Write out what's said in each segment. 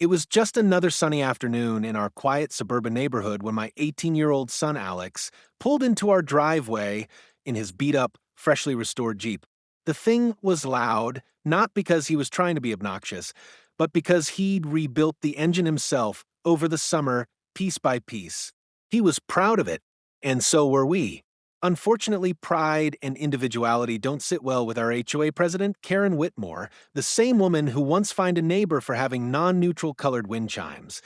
It was just another sunny afternoon in our quiet suburban neighborhood when my 18-year-old son Alex pulled into our driveway in his beat-up, freshly restored Jeep. The thing was loud, not because he was trying to be obnoxious, but because he'd rebuilt the engine himself over the summer, piece by piece. He was proud of it, and so were we. Unfortunately, pride and individuality don't sit well with our HOA president, Karen Whitmore, the same woman who once fined a neighbor for having non-neutral colored wind chimes.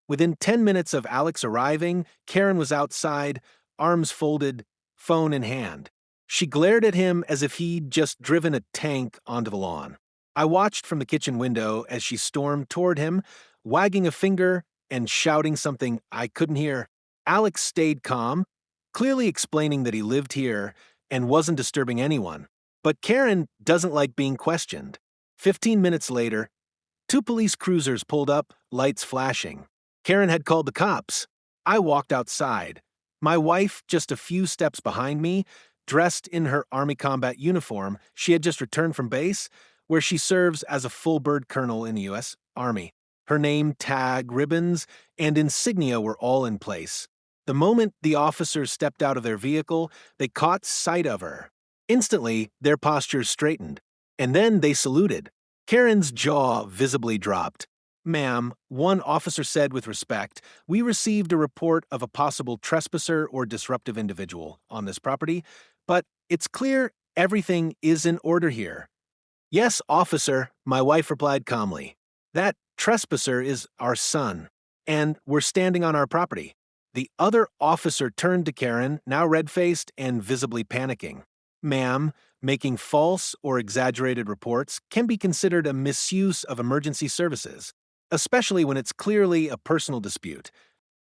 Within 10 minutes of Alex arriving, Karen was outside, arms folded, phone in hand. She glared at him as if he'd just driven a tank onto the lawn. I watched from the kitchen window as she stormed toward him, wagging a finger and shouting something I couldn't hear. Alex stayed calm, clearly explaining that he lived here and wasn't disturbing anyone. But Karen doesn't like being questioned. 15 minutes later, two police cruisers pulled up, lights flashing. Karen had called the cops. I walked outside. My wife just a few steps behind me, dressed in her Army combat uniform she had just returned from base, where she serves as a full bird colonel in the U.S. Army. Her name, tag, ribbons, and insignia were all in place. The moment the officers stepped out of their vehicle, they caught sight of her. Instantly, their postures straightened. And then they saluted. Karen's jaw visibly dropped. "Ma'am," one officer said with respect, "we received a report of a possible trespasser or disruptive individual on this property, but it's clear everything is in order here." "Yes, officer," my wife replied calmly. "That trespasser is our son, and we're standing on our property." The other officer turned to Karen, now red-faced and visibly panicking. "Ma'am, making false or exaggerated reports can be considered a misuse of emergency services, especially when it's clearly a personal dispute."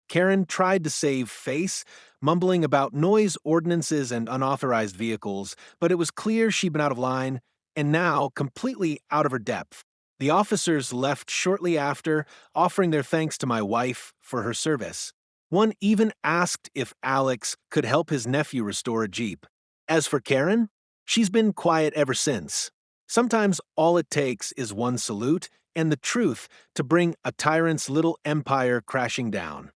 Karen tried to save face, mumbling about noise ordinances and unauthorized vehicles, but it was clear she'd been out of line and now completely out of her depth. The officers left shortly after, offering their thanks to my wife for her service. One even asked if Alex could help his nephew restore a Jeep. As for Karen, she's been quiet ever since. Sometimes all it takes is one salute and the truth to bring a tyrant's little empire crashing down.